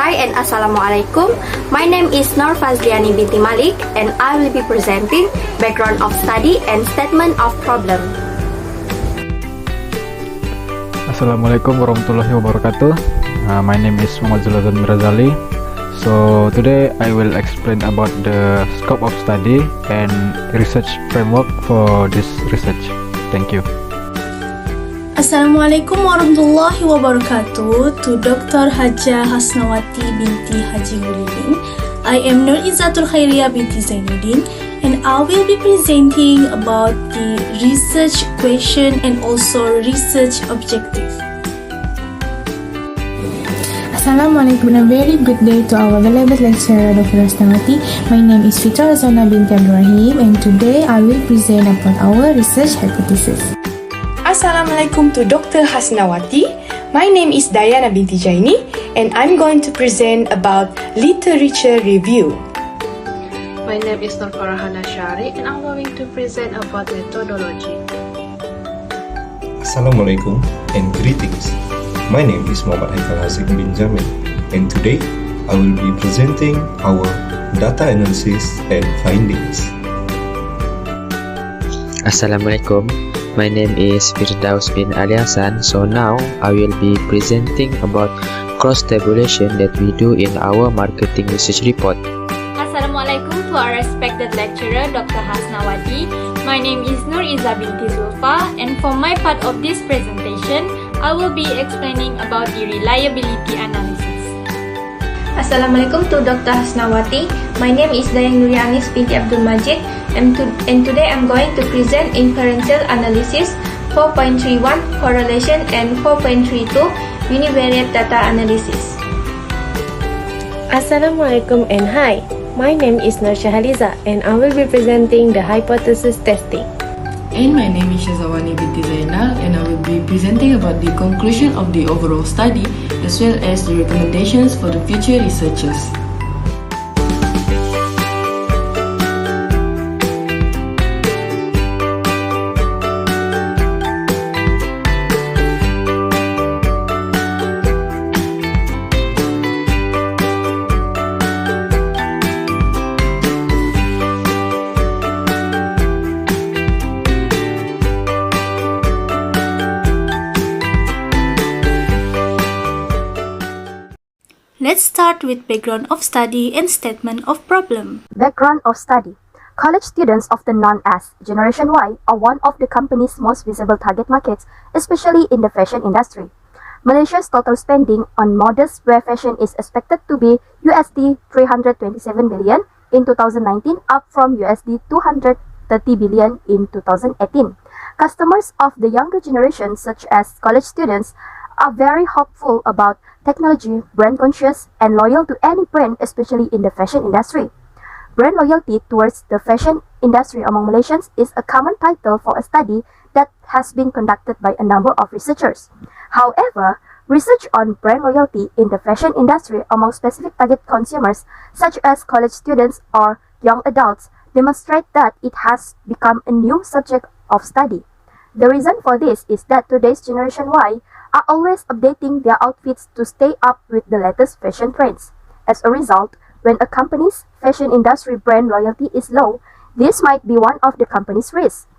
Hi and Assalamualaikum. My name is NORFAZLIANNI binti Malik and I will be presenting background of study and statement of problem. Assalamualaikum warahmatullahi wabarakatuh. My name is RAZALIE. So today I will explain about the scope of study and research framework for this research. Thank you. Assalamualaikum warahmatullahi wabarakatuh. To Dr. Hajjah Hasnawati binti Haji. I am IZZATUL KHAIRIAH binti ZAINUDIN and I will be presenting about the research question and also research objective. Assalamualaikum and a very good day to our valuable lecturer Dr. Hasnawati. My name is FITRAH binti RAHIM and today I will present upon our research hypothesis. Assalamualaikum to Dr. Hasnawati. My name is DAYANA binti JAINEH and I'm going to present about literature review. My name is NORFARAHANA and I'm going to present about methodology. Assalamualaikum and greetings. My name is MKT537 HAZIQ bin JAMIL and today I will be presenting our data analysis and findings. Assalamualaikum. My name is FIRDAUS bin Ali HASSAN. So now I will be presenting about cross-tabulation that we do in our marketing research report. Assalamualaikum to our respected lecturer Dr. Hasnawati. My name is IZZA binti ZULFA and for my part of this presentation, I will be explaining about the reliability analysis. Assalamualaikum to Dr. Hasnawati. My name is NURIAH binti MAJID and today I'm going to present inferential analysis 4.31 correlation and 4.32 univariate data analysis. Assalamualaikum and hi. My name is NORSHAHALIZA and I will be presenting the hypothesis testing. And my name is SYAZAWANI binti ZAINAL and I will be presenting about the conclusion of the overall study as well as the recommendations for the future researchers. Let's start with background of study and statement of problem. Background of study. College students, often known as Generation Y, are one of the company's most visible target markets, especially in the fashion industry. Malaysia's total spending on modest wear fashion is expected to be USD 327 billion in 2019, up from USD 230 billion in 2018. Customers of the younger generation, such as college students, are very hopeful about technology, brand conscious, and loyal to any brand, especially in the fashion industry. Brand loyalty towards the fashion industry among Malaysians is a common title for a study that has been conducted by a number of researchers. However, research on brand loyalty in the fashion industry among specific target consumers, such as college students or young adults, demonstrate that it has become a new subject of study. The reason for this is that today's Generation Y are always updating their outfits to stay up with the latest fashion trends. As a result, when a company's fashion industry brand loyalty is low, this might be one of the company's risks.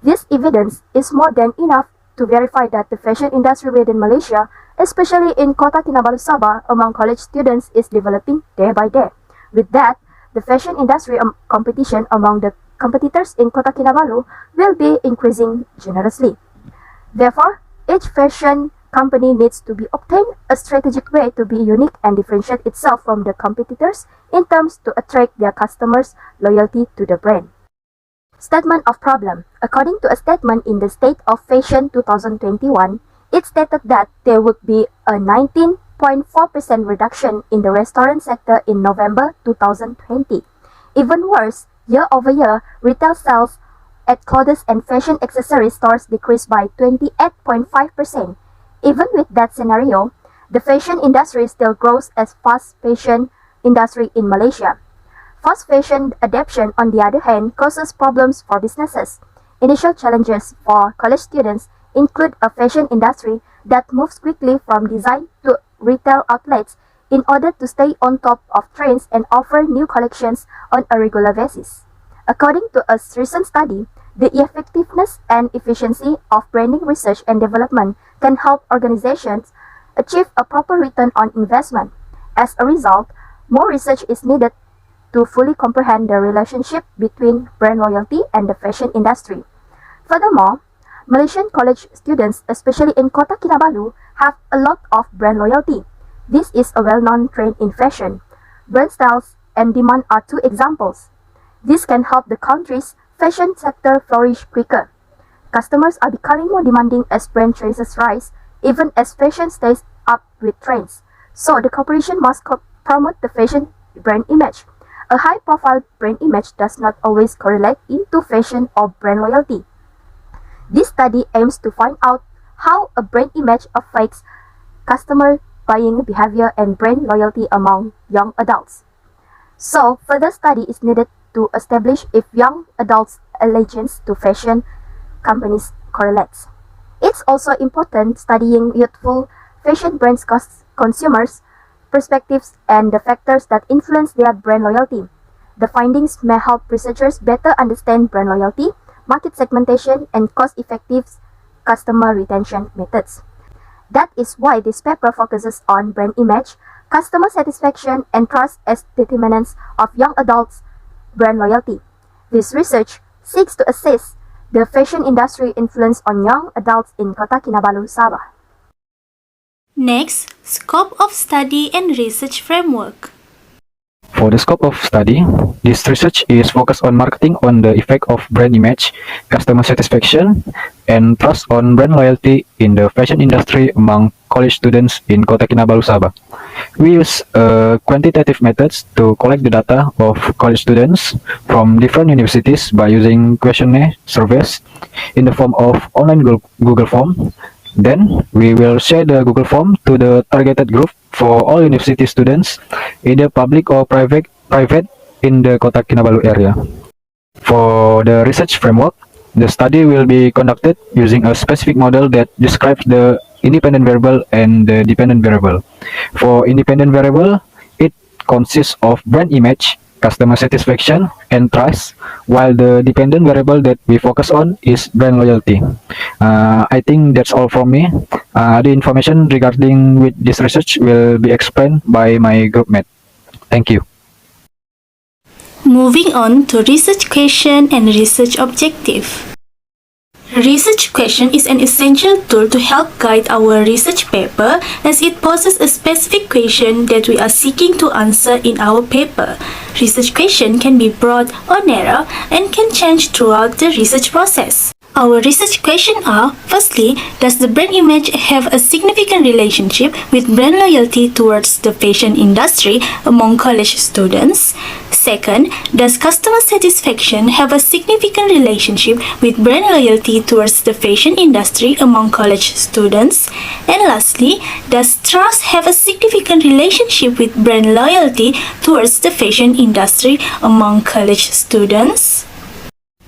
This evidence is more than enough to verify that the fashion industry within Malaysia, especially in Kota Kinabalu Sabah, among college students is developing day by day. With that, the fashion industry competition among the competitors in Kota Kinabalu will be increasing generously. Therefore, each fashion company needs to be obtain a strategic way to be unique and differentiate itself from the competitors in terms to attract their customers' loyalty to the brand. Statement of problem. According to a statement in the State of Fashion 2021, it stated that there would be a 19.4% reduction in the restaurant sector in November 2020. Even worse, year-over-year, retail sales at clothes and fashion accessory stores decreased by 28.5%. Even with that scenario, the fashion industry still grows as fast fashion industry in Malaysia. Fast fashion adoption, on the other hand, causes problems for businesses. Initial challenges for college students include a fashion industry that moves quickly from design to retail outlets in order to stay on top of trends and offer new collections on a regular basis. According to a recent study, the effectiveness and efficiency of branding research and development can help organizations achieve a proper return on investment. As a result, more research is needed to fully comprehend the relationship between brand loyalty and the fashion industry. Furthermore, Malaysian college students, especially in Kota Kinabalu, have a lot of brand loyalty. This is a well-known trend in fashion. Brand styles and demand are two examples. This can help the country's fashion sector flourish quicker. Customers are becoming more demanding as brand choices rise, even as fashion stays up with trends. So the corporation must promote the fashion brand image. A high-profile brand image does not always correlate into fashion or brand loyalty. This study aims to find out how a brand image affects customer buying behavior and brand loyalty among young adults. So, further study is needed to establish if young adults' allegiance to fashion companies correlates. It's also important studying youthful fashion brands' consumers' perspectives and the factors that influence their brand loyalty. The findings may help researchers better understand brand loyalty, market segmentation, and cost-effective customer retention methods. That is why this paper focuses on brand image, customer satisfaction, and trust as determinants of young adults' brand loyalty. This research seeks to assess the fashion industry influence on young adults in Kota Kinabalu, Sabah. Next, scope of study and research framework. For the scope of study, this research is focused on marketing on the effect of brand image, customer satisfaction, and trust on brand loyalty in the fashion industry among college students in Kota Kinabalu, Sabah. We use quantitative methods to collect the data of college students from different universities by using questionnaire surveys in the form of online Google form. Then, we will share the Google form to the targeted group for all university students, either public or private in the Kota Kinabalu area. For the research framework, the study will be conducted using a specific model that describes the independent variable and the dependent variable. For independent variable, it consists of brand image, customer satisfaction, and trust, while the dependent variable that we focus on is brand loyalty. I think that's all from me. The information regarding with this research will be explained by my group mate. Thank you. Moving on to research question and research objective. Research question is an essential tool to help guide our research paper as it poses a specific question that we are seeking to answer in our paper. Research question can be broad or narrow and can change throughout the research process. Our research questions are: firstly, does the brand image have a significant relationship with brand loyalty towards the fashion industry among college students? Second, does customer satisfaction have a significant relationship with brand loyalty towards the fashion industry among college students? And lastly, does trust have a significant relationship with brand loyalty towards the fashion industry among college students?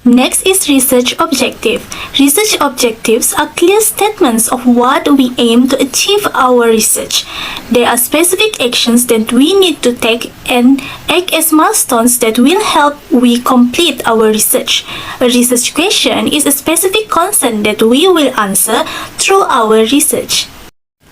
Next is research objective. Research objectives are clear statements of what we aim to achieve our research. There are specific actions that we need to take and act as milestones that will help we complete our research. A research question is a specific concern that we will answer through our research.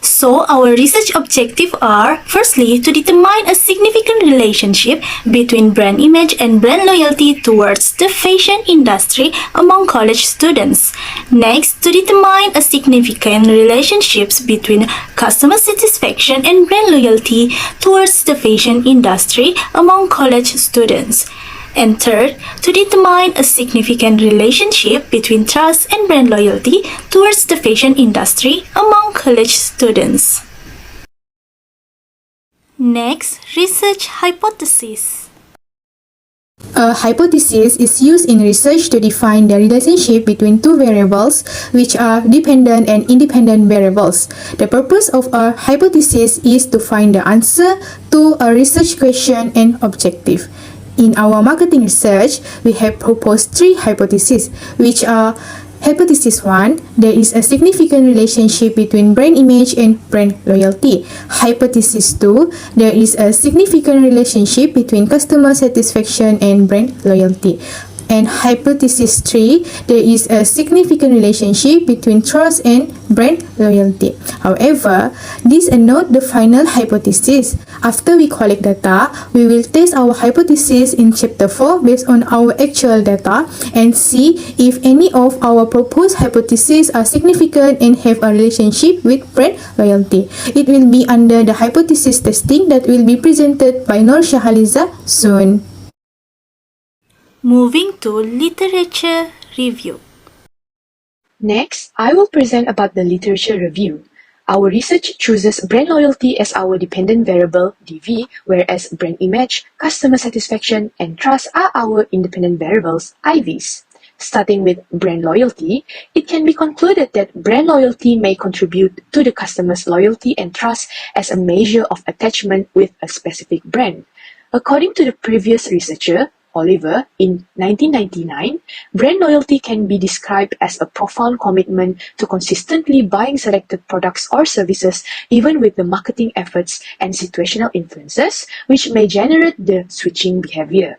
So, our research objectives are, firstly, to determine a significant relationship between brand image and brand loyalty towards the fashion industry among college students. Next, to determine a significant relationships between customer satisfaction and brand loyalty towards the fashion industry among college students. And third, to determine a significant relationship between trust and brand loyalty towards the fashion industry among college students. Next, research hypothesis. A hypothesis is used in research to define the relationship between two variables, which are dependent and independent variables. The purpose of a hypothesis is to find the answer to a research question and objective. In our marketing research, we have proposed three hypotheses, which are Hypothesis 1, there is a significant relationship between brand image and brand loyalty. Hypothesis 2, there is a significant relationship between customer satisfaction and brand loyalty. And hypothesis 3, there is a significant relationship between trust and brand loyalty. However, these are not the final hypothesis. After we collect data, we will test our hypothesis in chapter 4 based on our actual data and see if any of our proposed hypotheses are significant and have a relationship with brand loyalty. It will be under the hypothesis testing that will be presented by NORSHAHALIZA soon. Moving to literature review. Next, I will present about the literature review. Our research chooses brand loyalty as our dependent variable, DV, whereas brand image, customer satisfaction, and trust are our independent variables, IVs. Starting with brand loyalty, it can be concluded that brand loyalty may contribute to the customer's loyalty and trust as a measure of attachment with a specific brand. According to the previous researcher, Oliver, in 1999, brand loyalty can be described as a profound commitment to consistently buying selected products or services, even with the marketing efforts and situational influences, which may generate the switching behavior.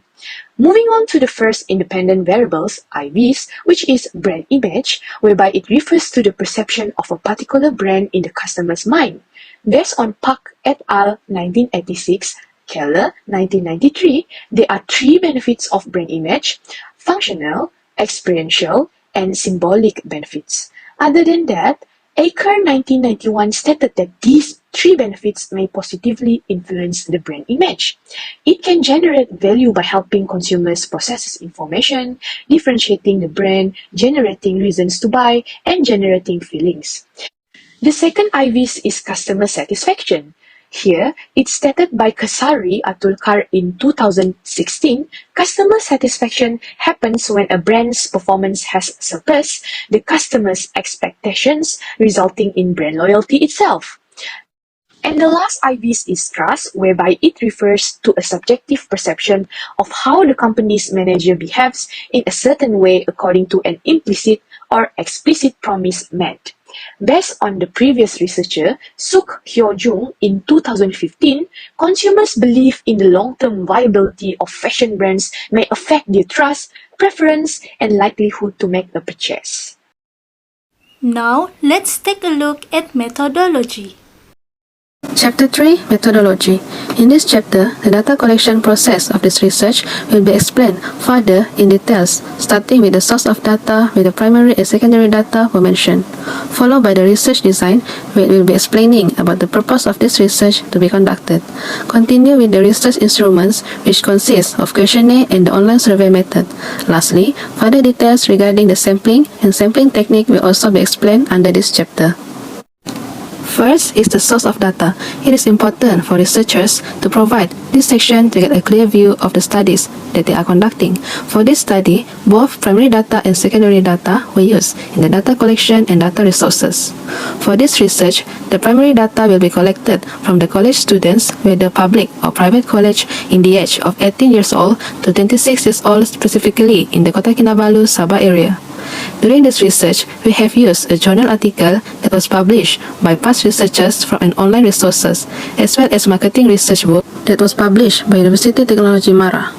Moving on to the first independent variables, IVs, which is brand image, whereby it refers to the perception of a particular brand in the customer's mind. Based on Park et al. 1986, Keller, 1993, there are three benefits of brand image: functional, experiential, and symbolic benefits. Other than that, Aker 1991 stated that these three benefits may positively influence the brand image. It can generate value by helping consumers process information, differentiating the brand, generating reasons to buy, and generating feelings. The second IVs is customer satisfaction. Here, it's stated by Kasari Atulkar in 2016, customer satisfaction happens when a brand's performance has surpassed the customer's expectations, resulting in brand loyalty itself. And the last IVs is trust, whereby it refers to a subjective perception of how the company's manager behaves in a certain way according to an implicit or explicit promise made. Based on the previous researcher, Suk Hyo-jung, in 2015, consumers' belief in the long-term viability of fashion brands may affect their trust, preference, and likelihood to make a purchase. Now, let's take a look at methodology. Chapter 3, Methodology. In this chapter, the data collection process of this research will be explained further in details, starting with the source of data with the primary and secondary data were mentioned, followed by the research design, where it will be explaining about the purpose of this research to be conducted. Continue with the research instruments, which consist of questionnaire and the online survey method. Lastly, further details regarding the sampling and sampling technique will also be explained under this chapter. First is the source of data. It is important for researchers to provide this section to get a clear view of the studies that they are conducting. For this study, both primary data and secondary data were used in the data collection and data resources. For this research, the primary data will be collected from the college students, whether public or private college, in the age of 18 years old to 26 years old, specifically in the Kota Kinabalu, Sabah area. During this research, we have used a journal article that was published by past researchers from an online resources, as well as marketing research book that was published by University Technology Mara.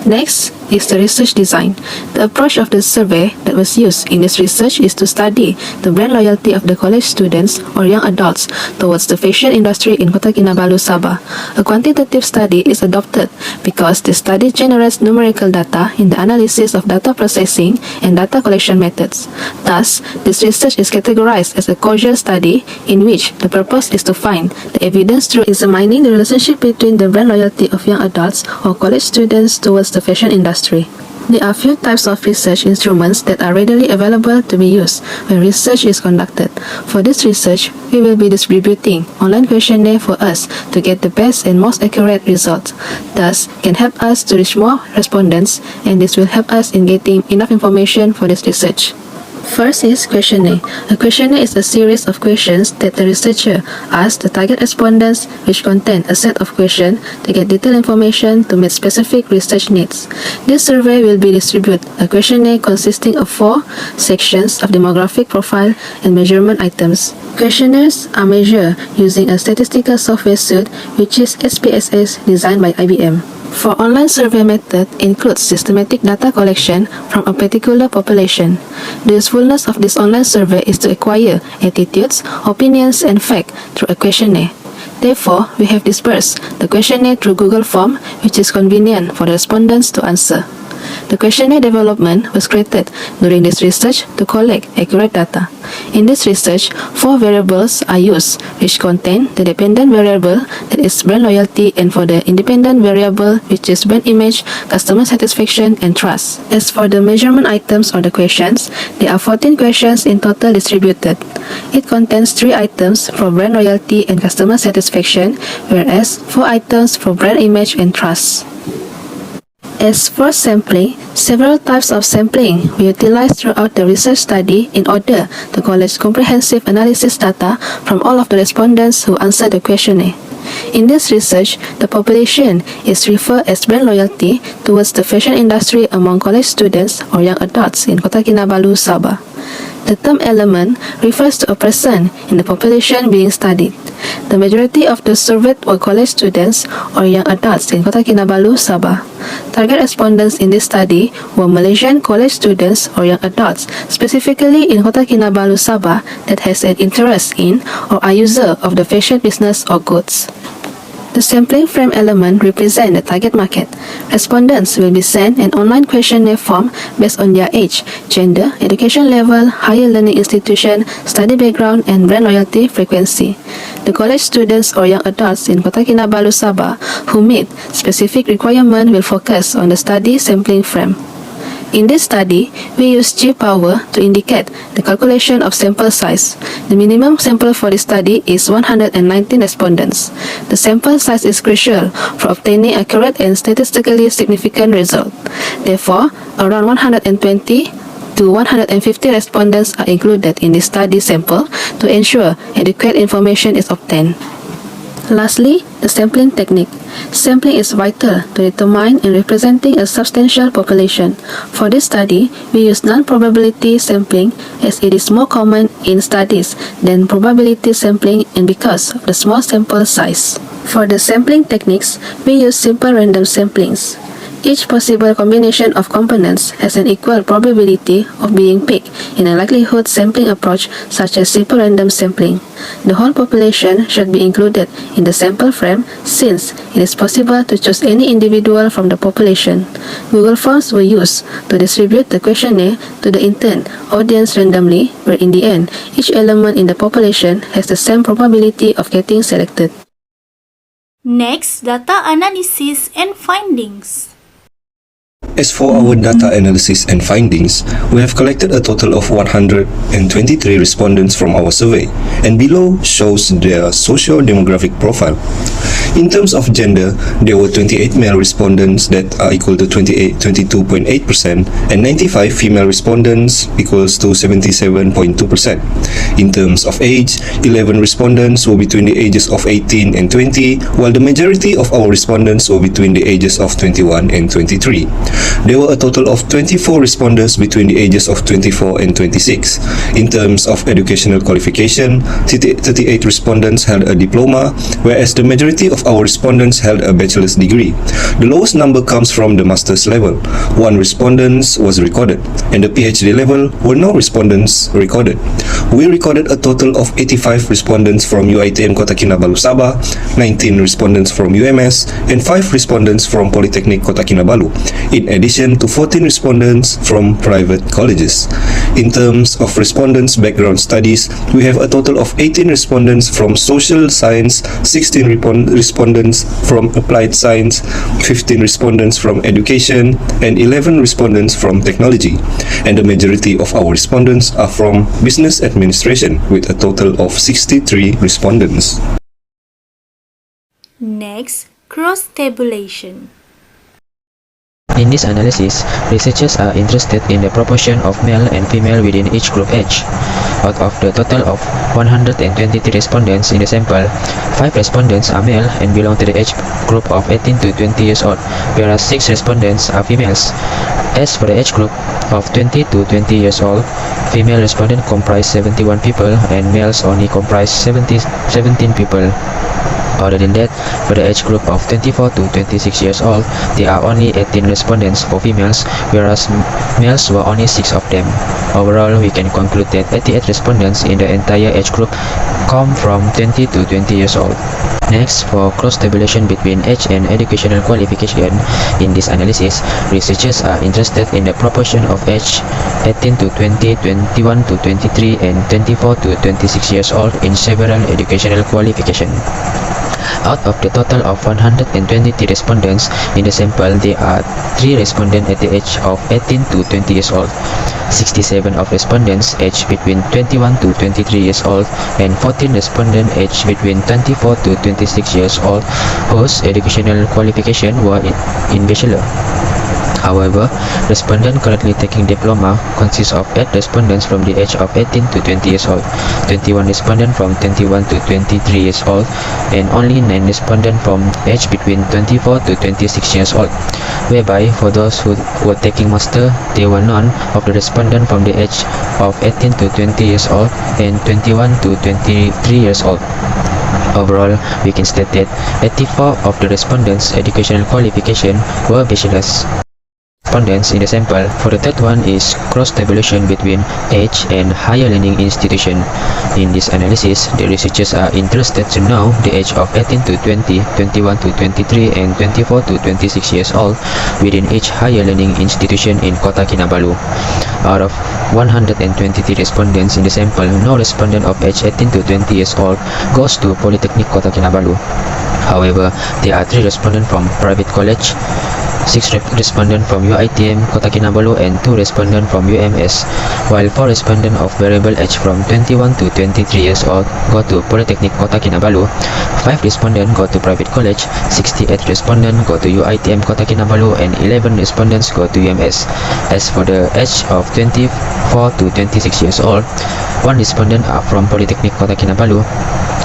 Next is the research design. The approach of the survey that was used in this research is to study the brand loyalty of the college students or young adults towards the fashion industry in Kota Kinabalu, Sabah. A quantitative study is adopted because the study generates numerical data in the analysis of data processing and data collection methods. Thus, this research is categorized as a causal study in which the purpose is to find the evidence through examining the relationship between the brand loyalty of young adults or college students towards the fashion industry. There are few types of research instruments that are readily available to be used when research is conducted. For this research, we will be distributing online questionnaire for us to get the best and most accurate results. Thus, can help us to reach more respondents, and this will help us in getting enough information for this research. First is questionnaire. A questionnaire is a series of questions that the researcher asks the target respondents, which contain a set of questions to get detailed information to meet specific research needs. This survey will be distributed a questionnaire consisting of 4 sections of demographic profile and measurement items. Questionnaires are measured using a statistical software suite, which is SPSS designed by IBM. For online survey method includes systematic data collection from a particular population. The usefulness of this online survey is to acquire attitudes, opinions, and facts through a questionnaire. Therefore, we have dispersed the questionnaire through Google Form, which is convenient for the respondents to answer. The questionnaire development was created during this research to collect accurate data. In this research, 4 variables are used, which contain the dependent variable, that is brand loyalty, and for the independent variable, which is brand image, customer satisfaction, and trust. As for the measurement items or the questions, there are 14 questions in total distributed. It contains 3 items for brand loyalty and customer satisfaction, whereas 4 items for brand image and trust. As for sampling, several types of sampling were utilized throughout the research study in order to collect comprehensive analysis data from all of the respondents who answered the questionnaire. In this research, the population is referred as brand loyalty towards the fashion industry among college students or young adults in Kota Kinabalu, Sabah. The term element refers to a person in the population being studied. The majority of the surveyed were college students or young adults in Kota Kinabalu, Sabah. Target respondents in this study were Malaysian college students or young adults, specifically in Kota Kinabalu, Sabah, that has an interest in or are user of the fashion business or goods. The sampling frame element represents the target market. Respondents will be sent an online questionnaire form based on their age, gender, education level, higher learning institution, study background, and brand loyalty frequency. The college students or young adults in Kota Kinabalu, Sabah who meet specific requirements will focus on the study sampling frame. In this study, we use G-power to indicate the calculation of sample size. The minimum sample for this study is 119 respondents. The sample size is crucial for obtaining accurate and statistically significant results. Therefore, around 120 to 150 respondents are included in this study sample to ensure adequate information is obtained. Lastly, the sampling technique. Sampling is vital to determine and representing a substantial population. For this study, we use non-probability sampling as it is more common in studies than probability sampling and because of the small sample size. For the sampling techniques, we use simple random samplings. Each possible combination of components has an equal probability of being picked in a likelihood sampling approach such as simple random sampling. The whole population should be included in the sample frame since it is possible to choose any individual from the population. Google Forms were used to distribute the questionnaire to the intended audience randomly, where in the end, each element in the population has the same probability of getting selected. Next, data analysis and findings. As for our data analysis and findings, we have collected a total of 123 respondents from our survey, and below shows their socio-demographic profile. In terms of gender, there were 28 male respondents that are equal to 22.8% and 95 female respondents equals to 77.2%. In terms of age, 11 respondents were between the ages of 18 and 20, while the majority of our respondents were between the ages of 21 and 23. There were a total of 24 respondents between the ages of 24 and 26. In terms of educational qualification, 38 respondents held a diploma, whereas the majority of our respondents held a bachelor's degree. The lowest number comes from the master's level. 1 respondent was recorded, and the PhD level were no respondents recorded. We recorded a total of 85 respondents from UiTM Kota Kinabalu Sabah, 19 respondents from UMS, and 5 respondents from Polytechnic Kota Kinabalu, in addition to 14 respondents from private colleges. In terms of respondents' background studies, we have a total of 18 respondents from social science, 16 respondents from applied science, 15 respondents from education, and 11 respondents from technology. And the majority of our respondents are from business administration, with a total of 63 respondents. Next, cross-tabulation. In this analysis, researchers are interested in the proportion of male and female within each group age. Out of the total of 123 respondents in the sample, 5 respondents are male and belong to the age group of 18 to 20 years old, whereas 6 respondents are females. As for the age group of 20 to 20 years old, female respondents comprise 71 people and males only comprise 17 people. Other than that, for the age group of 24 to 26 years old, there are only 18 respondents for females, whereas males were only 6 of them. Overall, we can conclude that 88 respondents in the entire age group come from 20 to 20 years old. Next, for cross-tabulation between age and educational qualification, in this analysis, researchers are interested in the proportion of age 18 to 20, 21 to 23, and 24 to 26 years old in several educational qualifications. Out of the total of 123 respondents in the sample, there are 3 respondents at the age of 18 to 20 years old, 67 of respondents aged between 21 to 23 years old, and 14 respondents aged between 24 to 26 years old whose educational qualification were in bachelor. However, respondents currently taking diploma consists of 8 respondents from the age of 18 to 20 years old, 21 respondents from 21 to 23 years old, and only 9 respondents from age between 24 to 26 years old, whereby for those who were taking master, there were none of the respondents from the age of 18 to 20 years old and 21 to 23 years old. Overall, we can state that 84 of the respondents' educational qualification were bachelors. Respondents in the sample. For the third one is cross-tabulation between age and higher learning institution. In this analysis, the researchers are interested to know the age of 18 to 20, 21 to 23, and 24 to 26 years old within each higher learning institution in Kota Kinabalu. Out of 123 respondents in the sample, no respondent of age 18 to 20 years old goes to Polytechnic Kota Kinabalu. However, there are 3 respondents from private college, 6 respondents from UITM Kota Kinabalu, and 2 respondents from UMS, while 4 respondents of variable age from 21 to 23 years old go to Polytechnic Kota Kinabalu, 5 respondents go to private college, 68 respondents go to UITM Kota Kinabalu, and 11 respondents go to UMS. As for the age of 24 to 26 years old, 1 respondent are from Polytechnic Kota Kinabalu,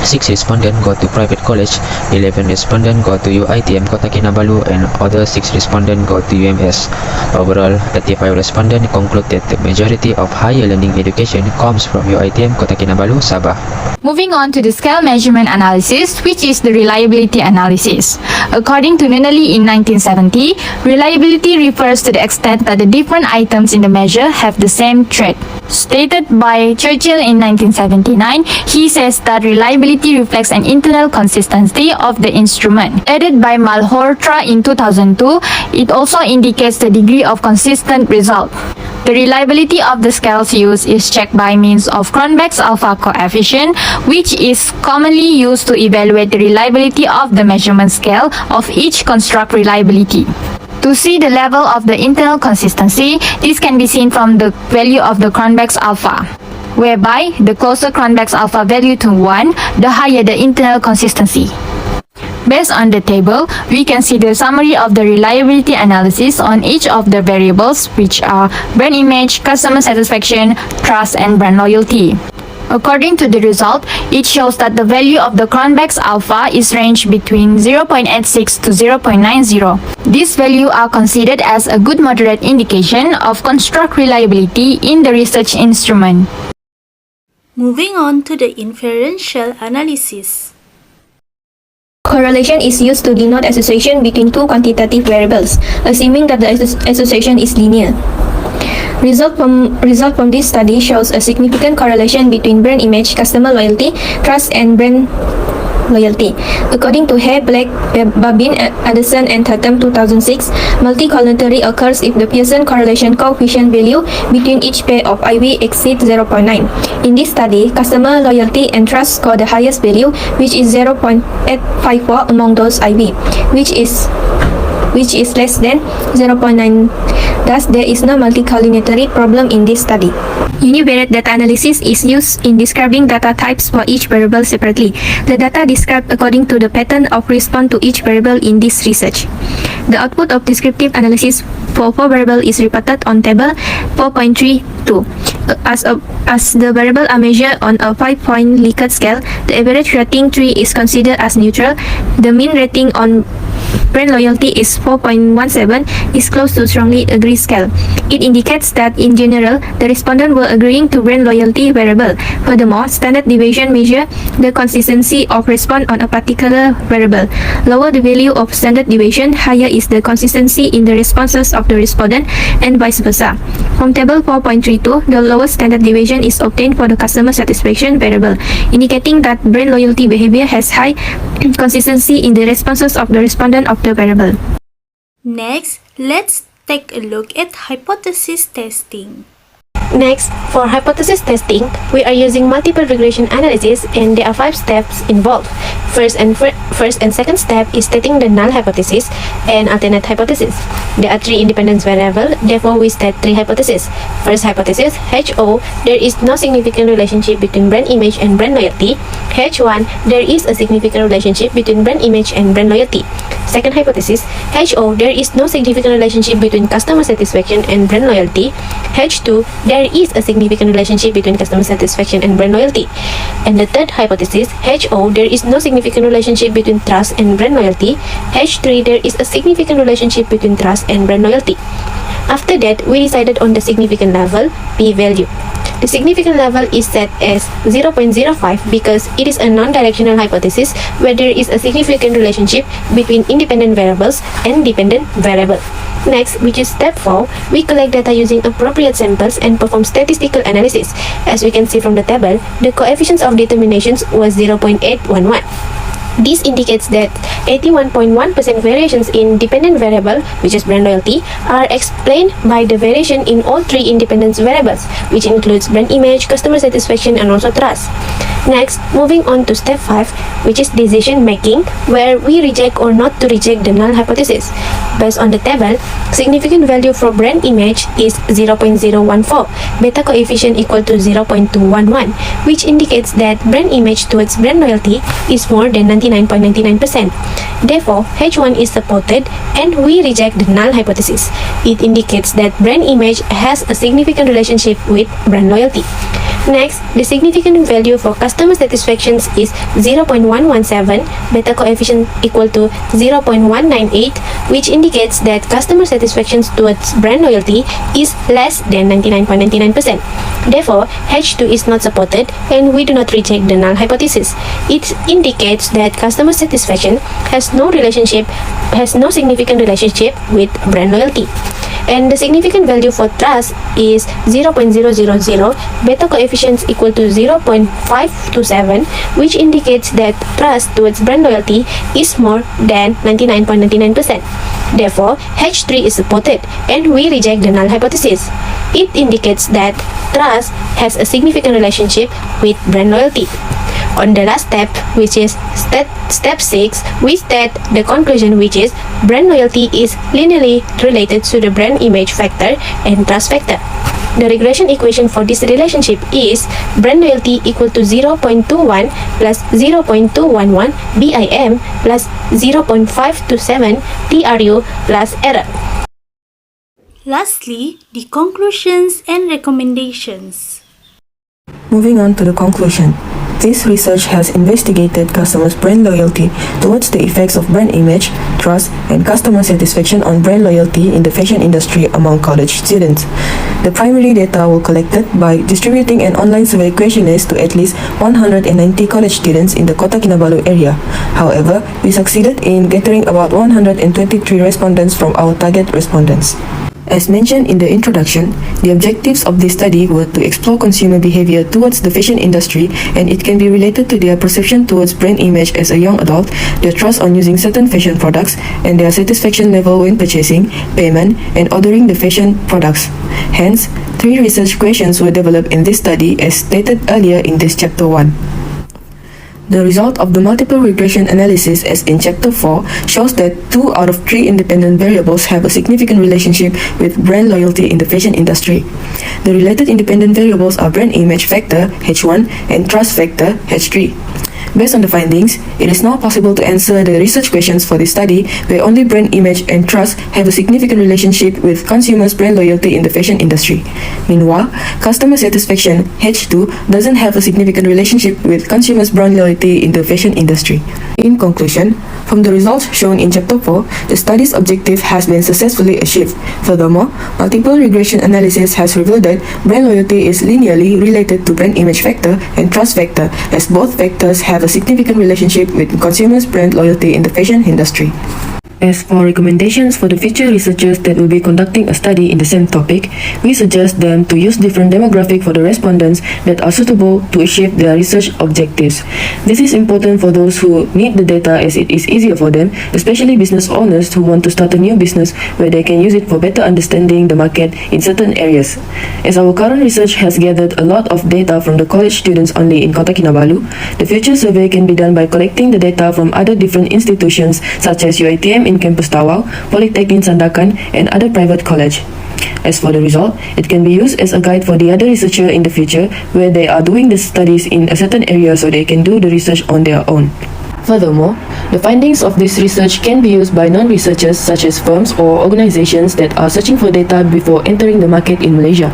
6 respondents go to private college, 11 respondents go to UITM Kota Kinabalu, and other 6 respondents go to UMS. Overall, 85 respondents conclude that the majority of higher learning education comes from UITM Kota Kinabalu, Sabah. Moving on to the scale measurement analysis, which is the reliability analysis. According to Nunnally in 1970, reliability refers to the extent that the different items in the measure have the same trait. Stated by Churchill in 1979, he says that reliability reflects an internal consistency of the instrument. Added by Malhotra in 2002, it also indicates the degree of consistent result. The reliability of the scales used is checked by means of Cronbach's alpha coefficient, which is commonly used to evaluate the reliability of the measurement scale of each construct reliability. To see the level of the internal consistency, this can be seen from the value of the Cronbach's alpha, whereby the closer Cronbach's alpha value to 1, the higher the internal consistency. Based on the table, we can see the summary of the reliability analysis on each of the variables, which are brand image, customer satisfaction, trust, and brand loyalty. According to the result, it shows that the value of the Cronbach's alpha is ranged between 0.86 to 0.90. These values are considered as a good moderate indication of construct reliability in the research instrument. Moving on to the inferential analysis. Correlation is used to denote association between two quantitative variables, assuming that the association is linear. Result from this study shows a significant correlation between brand image, customer loyalty, trust, and brand loyalty. According to Hay, Black, Babin, Anderson, and Tatum 2006, multi-collinearity occurs if the Pearson correlation coefficient value between each pair of IV exceeds 0.9. In this study, customer loyalty and trust score the highest value, which is 0.854 among those IV, which is less than 0.9. Thus, there is no multicollinearity problem in this study. Univariate data analysis is used in describing data types for each variable separately. The data described according to the pattern of response to each variable in this research. The output of descriptive analysis for 4 variables is reported on table 4.32. As the variables are measured on a 5-point Likert scale, the average rating 3 is considered as neutral. The mean rating on brand loyalty is 4.17, is close to strongly agree scale. It indicates that in general, the respondents were agreeing to brand loyalty variable. Furthermore, standard deviation measure the consistency of response on a particular variable. Lower the value of standard deviation, higher is the consistency in the responses of the respondent, and vice versa. From table 4.32, the lowest standard deviation is obtained for the customer satisfaction variable, indicating that brand loyalty behavior has high consistency in the responses of the respondent of the variable. Next, let's take a look at hypothesis testing. Next, for hypothesis testing, we are using multiple regression analysis, and there are 5 steps involved. First and second step is stating the null hypothesis and alternate hypothesis. There are 3 independent variables, therefore we state 3 hypotheses. First hypothesis, HO, there is no significant relationship between brand image and brand loyalty. H1, there is a significant relationship between brand image and brand loyalty. Second hypothesis, HO, there is no significant relationship between customer satisfaction and brand loyalty. H2, there is a significant relationship between customer satisfaction and brand loyalty. And the third hypothesis, HO, there is no significant relationship between trust and brand loyalty. H3, there is a significant relationship between trust and brand loyalty. After that, we decided on the significant level, p-value. The significant level is set as 0.05 because it is a non-directional hypothesis where there is a significant relationship between independent variables and dependent variable. Next, which is step 4, we collect data using appropriate samples and perform statistical analysis. As we can see from the table, the coefficients of determinations was 0.811. This indicates that 81.1% variations in dependent variable, which is brand loyalty, are explained by the variation in all 3 independent variables, which includes brand image, customer satisfaction, and also trust. Next, moving on to step 5, which is decision making, where we reject or not to reject the null hypothesis. Based on the table, significant value for brand image is 0.014, beta coefficient equal to 0.211, which indicates that brand image towards brand loyalty is more than 99.99%. Therefore, H1 is supported and we reject the null hypothesis. It indicates that brand image has a significant relationship with brand loyalty. Next, the significant value for customer satisfactions is 0.117, beta coefficient equal to 0.198, which indicates that customer satisfactions towards brand loyalty is less than 99.99%. Therefore, H2 is not supported and we do not reject the null hypothesis. It indicates that customer satisfaction has no significant relationship with brand loyalty. And the significant value for trust is 0.000, beta coefficients equal to 0.527, which indicates that trust towards brand loyalty is more than 99.99%. Therefore, H3 is supported and we reject the null hypothesis. It indicates that trust has a significant relationship with brand loyalty. On the last step, which is step 6, we state the conclusion, which is brand loyalty is linearly related to the brand image factor and trust factor. The regression equation for this relationship is brand loyalty equal to 0.21 plus 0.211 BIM plus 0.527 TRU plus error. Lastly, the conclusions and recommendations. Moving on to the conclusion. This research has investigated customers' brand loyalty towards the effects of brand image, trust, and customer satisfaction on brand loyalty in the fashion industry among college students. The primary data were collected by distributing an online survey questionnaires to at least 190 college students in the Kota Kinabalu area. However, we succeeded in gathering about 123 respondents from our target respondents. As mentioned in the introduction, the objectives of this study were to explore consumer behavior towards the fashion industry, and it can be related to their perception towards brand image as a young adult, their trust on using certain fashion products, and their satisfaction level when purchasing, payment, and ordering the fashion products. Hence, 3 research questions were developed in this study as stated earlier in this chapter 1. The result of the multiple regression analysis, as in Chapter 4, shows that 2 out of 3 independent variables have a significant relationship with brand loyalty in the fashion industry. The related independent variables are brand image factor, H1, and trust factor, H3. Based on the findings, it is now possible to answer the research questions for this study where only brand image and trust have a significant relationship with consumers' brand loyalty in the fashion industry. Meanwhile, customer satisfaction H2 doesn't have a significant relationship with consumers' brand loyalty in the fashion industry. In conclusion, from the results shown in Chapter 4, the study's objective has been successfully achieved. Furthermore, multiple regression analysis has revealed that brand loyalty is linearly related to brand image factor and trust factor, as both factors have a significant relationship with consumers' brand loyalty in the fashion industry. As for recommendations for the future researchers that will be conducting a study in the same topic, we suggest them to use different demographics for the respondents that are suitable to achieve their research objectives. This is important for those who need the data as it is easier for them, especially business owners who want to start a new business where they can use it for better understanding the market in certain areas. As our current research has gathered a lot of data from the college students only in Kota Kinabalu, the future survey can be done by collecting the data from other different institutions such as UiTM in Campus Tawau, Polytechnic Sandakan, and other private college. As for the result, it can be used as a guide for the other researcher in the future where they are doing the studies in a certain area so they can do the research on their own. Furthermore, the findings of this research can be used by non-researchers such as firms or organizations that are searching for data before entering the market in Malaysia.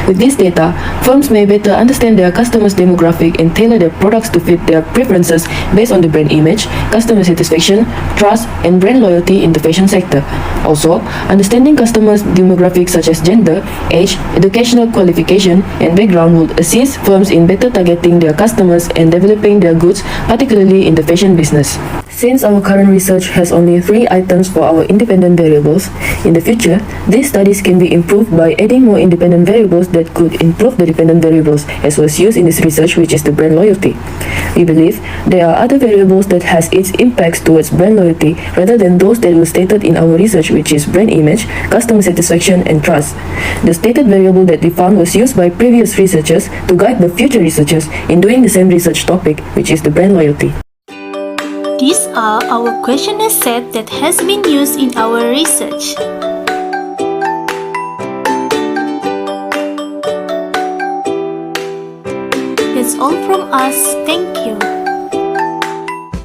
With this data, firms may better understand their customers' demographic and tailor their products to fit their preferences based on the brand image, customer satisfaction, trust, and brand loyalty in the fashion sector. Also, understanding customers' demographics such as gender, age, educational qualification, and background would assist firms in better targeting their customers and developing their goods, particularly in the fashion business. Since our current research has only 3 items for our independent variables, in the future, these studies can be improved by adding more independent variables that could improve the dependent variables as was used in this research, which is the brand loyalty. We believe there are other variables that has its impacts towards brand loyalty rather than those that were stated in our research, which is brand image, customer satisfaction, and trust. The stated variable that we found was used by previous researchers to guide the future researchers in doing the same research topic, which is the brand loyalty. These are our questionnaire set that has been used in our research. That's all from us. Thank you.